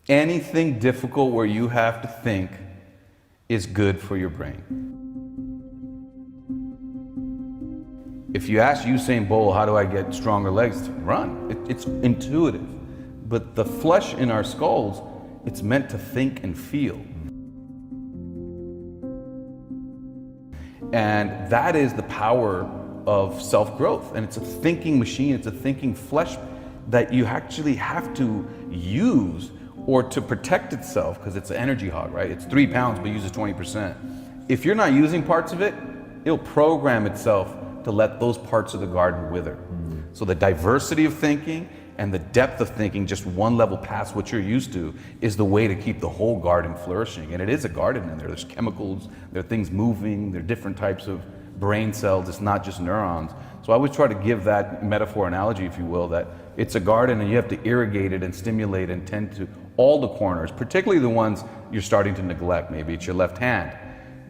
Anything difficult where you have to think is good for your brain. If you ask Usain Bolt, how do I get stronger legs? Run. It's intuitive. But the flesh in our skulls, it's meant to think and feel. And that is the power of self-growth. And it's a thinking machine, it's a thinking flesh that you actually have to use or to protect itself, because it's an energy hog, right? It's 3 pounds, but uses 20%. If you're not using parts of it, it'll program itself to let those parts of the garden wither. So the diversity of thinking and the depth of thinking, just one level past what you're used to, is the way to keep the whole garden flourishing. And it is a garden in there. There's chemicals, there are things moving, there are different types of brain cells. It's not just neurons. So I always try to give that metaphor analogy, if you will, that it's a garden and you have to irrigate it and stimulate and tend to all the corners, particularly the ones you're starting to neglect. Maybe it's your left hand.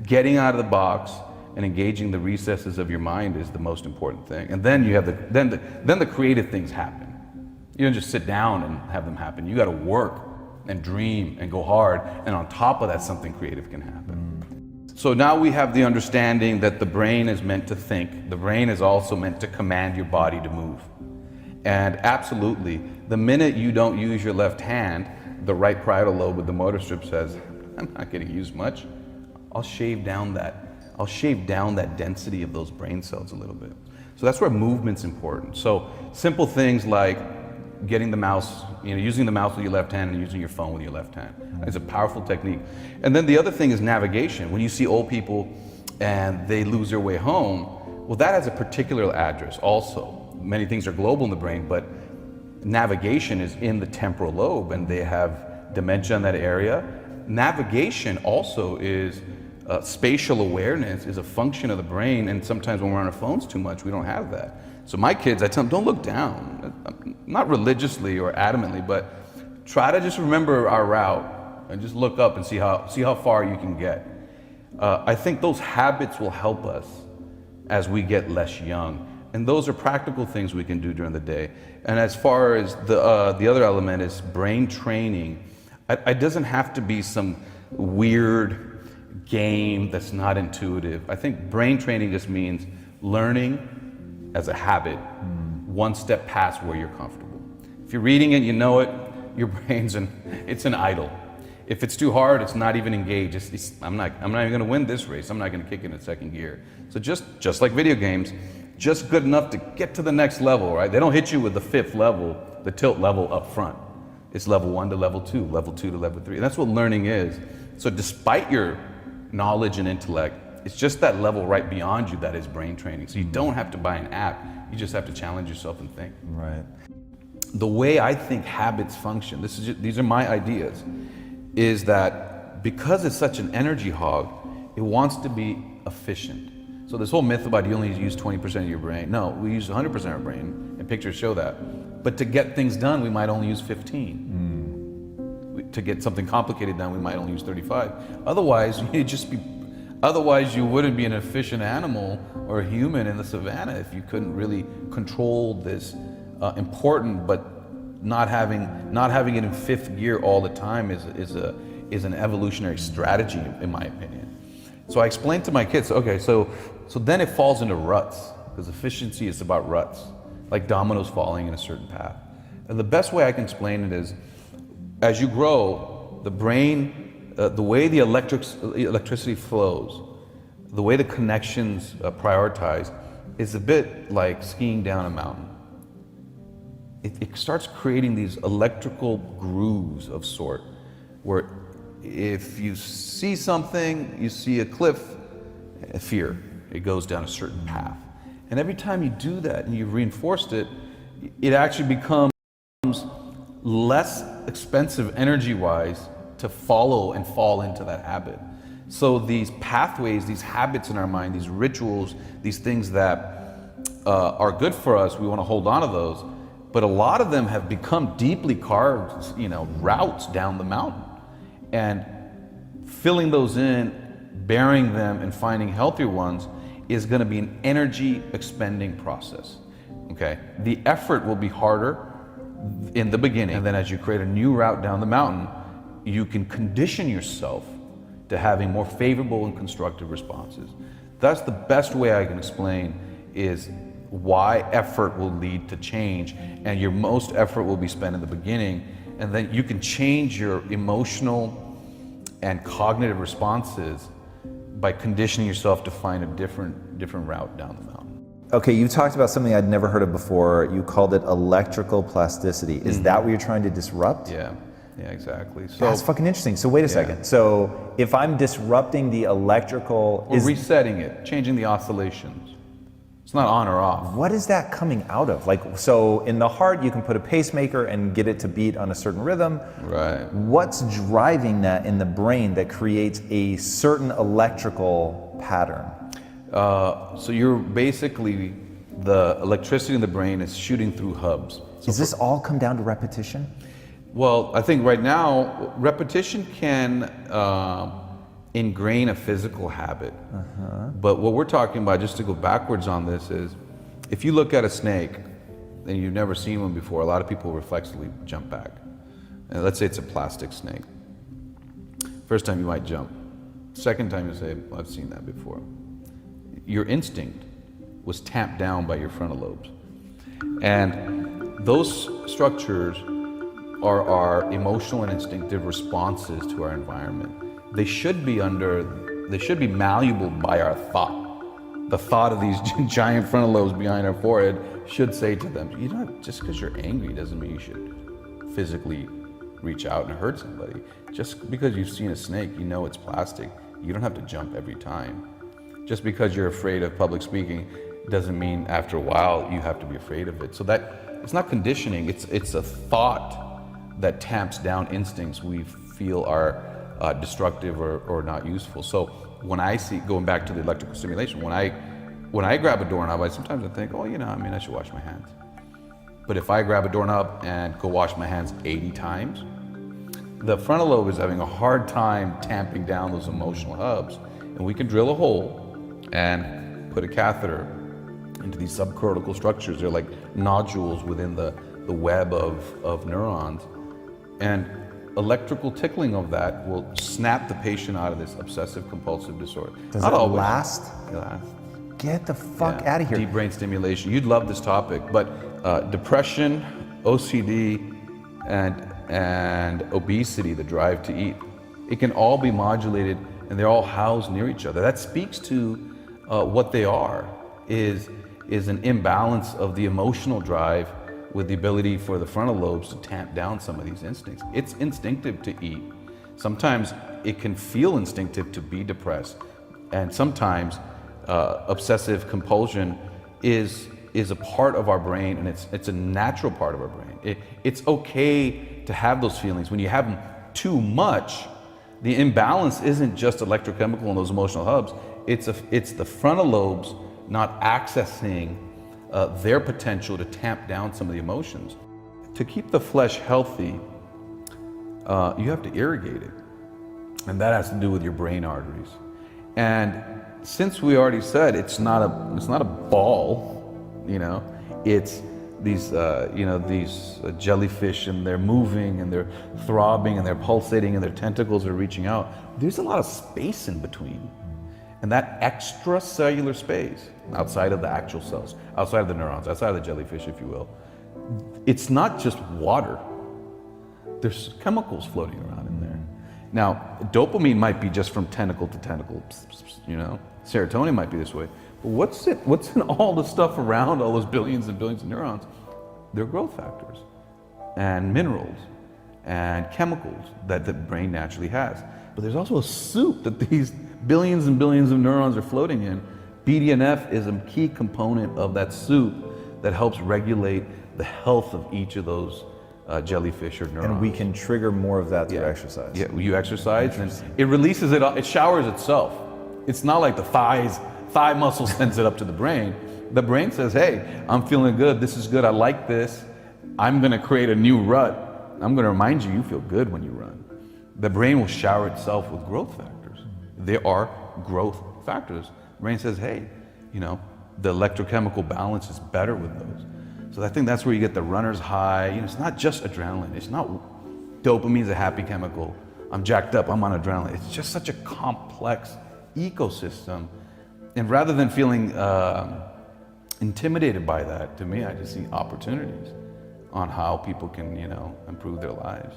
Getting out of the box and engaging the recesses of your mind is the most important thing. And then you have then the creative things happen. You don't just sit down and have them happen. You got to work and dream and go hard, and on top of that, something creative can happen. So now we have the understanding that the brain is meant to think. The brain is also meant to command your body to move. And absolutely, the minute you don't use your left hand, the right parietal lobe with the motor strip says, I'm not getting used much. I'll shave down that density of those brain cells a little bit. So that's where movement's important. So simple things like getting the mouse, using the mouse with your left hand and using your phone with your left hand. It's a powerful technique. And then the other thing is navigation. When you see old people and they lose their way home, well, that has a particular address also. Many things are global in the brain, but navigation is in the temporal lobe, and they have dementia in that area. Navigation also is spatial awareness, is a function of the brain, and sometimes when we're on our phones too much, we don't have that. So my kids, I tell them, don't look down. Not religiously or adamantly, but try to just remember our route and just look up and see how far you can get. I think those habits will help us as we get less young. And those are practical things we can do during the day. And as far as the other element is brain training, it doesn't have to be some weird game that's not intuitive. I think brain training just means learning as a habit, one step past where you're comfortable. If you're reading it, you know it, your brain's it's an idle. If it's too hard, it's not even engaged. I'm not even gonna win this race. I'm not gonna kick it in second gear. So just like video games, just good enough to get to the next level, right? They don't hit you with the 5th level, the tilt level up front. It's level 1 to level 2, level 2 to level 3. And that's what learning is. So despite your knowledge and intellect, it's just that level right beyond you that is brain training. So you don't have to buy an app, you just have to challenge yourself and think. Right. The way I think habits function, these are my ideas, is that because it's such an energy hog, it wants to be efficient. So this whole myth about you only use 20% of your brain, no, we use 100% of our brain, and pictures show that. But to get things done, we might only use 15. To get something complicated done, we might only use 35. Otherwise, you wouldn't be an efficient animal or a human in the savannah if you couldn't really control this important, but not having it in 5th gear all the time is an evolutionary strategy, in my opinion. So I explained to my kids, okay, so then it falls into ruts, because efficiency is about ruts, like dominoes falling in a certain path. And the best way I can explain it is, as you grow, the brain, the way the electricity flows, the way the connections prioritize, is a bit like skiing down a mountain. It starts creating these electrical grooves of sort, where if you see something, you see a cliff, fear, it goes down a certain path. And every time you do that and you've reinforced it, it actually becomes less expensive energy-wise to follow and fall into that habit. So these pathways, these habits in our mind, these rituals, these things that are good for us, we want to hold on to those. But a lot of them have become deeply carved, routes down the mountain. And filling those in, burying them, and finding healthier ones is going to be an energy expending process. Okay, the effort will be harder in the beginning, and then as you create a new route down the mountain, you can condition yourself to having more favorable and constructive responses. That's the best way I can explain is why effort will lead to change, and your most effort will be spent in the beginning, and then you can change your emotional and cognitive responses by conditioning yourself to find a different route down the mountain. Okay, you talked about something I'd never heard of before. You called it electrical plasticity. Is that what you're trying to disrupt? Yeah, exactly. So that's fucking interesting. So wait a second. So if I'm disrupting the electrical, we're resetting it, changing the oscillations. It's not on or off. What is that coming out of? Like, so in the heart, you can put a pacemaker and get it to beat on a certain rhythm. Right. What's driving that in the brain that creates a certain electrical pattern? So you're basically, the electricity in the brain is shooting through hubs. So Does this all come down to repetition? Well, I think right now, repetition can ingrain a physical habit. But what we're talking about, just to go backwards on this, is if you look at a snake and you've never seen one before, a lot of people reflexively jump back. And let's say it's a plastic snake. First time you might jump. Second time you say, well, I've seen that before. Your instinct was tamped down by your frontal lobes. And those structures are our emotional and instinctive responses to our environment. They should be malleable by our thought. The thought of these giant frontal lobes behind our forehead should say to them, you know, just because you're angry doesn't mean you should physically reach out and hurt somebody. Just because you've seen a snake, you know it's plastic. You don't have to jump every time. Just because you're afraid of public speaking doesn't mean after a while you have to be afraid of it. So that it's not conditioning, it's a thought that tamps down instincts we feel are destructive or not useful. So when I see, going back to the electrical stimulation, when I grab a doorknob, sometimes I think, oh, you know, I mean, I should wash my hands. But if I grab a doorknob and go wash my hands 80 times, the frontal lobe is having a hard time tamping down those emotional hubs. And we can drill a hole and put a catheter into these subcortical structures. They're like nodules within the web of neurons. And electrical tickling of that will snap the patient out of this obsessive compulsive disorder. Does it last? It lasts. Get the fuck out of here. Deep brain stimulation. You'd love this topic, but depression, OCD, and obesity, the drive to eat, it can all be modulated, and they're all housed near each other. That speaks to what they are, is an imbalance of the emotional drive with the ability for the frontal lobes to tamp down some of these instincts. It's instinctive to eat. Sometimes it can feel instinctive to be depressed. And sometimes obsessive compulsion is a part of our brain, and it's a natural part of our brain. It's okay to have those feelings. When you have them too much, the imbalance isn't just electrochemical in those emotional hubs, it's the frontal lobes not accessing their potential to tamp down some of the emotions. To keep the flesh healthy, you have to irrigate it. And that has to do with your brain arteries. And since we already said it's not a ball, you know, it's these these jellyfish, and they're moving and they're throbbing and they're pulsating and their tentacles are reaching out. There's a lot of space in between. And that extracellular space, outside of the actual cells, outside of the neurons, outside of the jellyfish, if you will, it's not just water. There's chemicals floating around in there. Now, dopamine might be just from tentacle to tentacle, you know. Serotonin might be this way. But what's in all the stuff around all those billions and billions of neurons? They're growth factors and minerals and chemicals that the brain naturally has. But there's also a soup that these billions and billions of neurons are floating in. BDNF is a key component of that soup that helps regulate the health of each of those jellyfish or neurons. And we can trigger more of that through exercise. Yeah, you exercise and it releases it, it showers itself. It's not like the thigh muscle sends it up to the brain. The brain says, hey, I'm feeling good, this is good, I like this. I'm gonna create a new rut. I'm gonna remind you, you feel good when you run. The brain will shower itself with growth factors. There are growth factors. The brain says, hey, you know, the electrochemical balance is better with those. So I think that's where you get the runner's high. You know, it's not just adrenaline. It's not, dopamine's a happy chemical. I'm jacked up, I'm on adrenaline. It's just such a complex ecosystem. And rather than feeling intimidated by that, to me, I just see opportunities on how people can, improve their lives.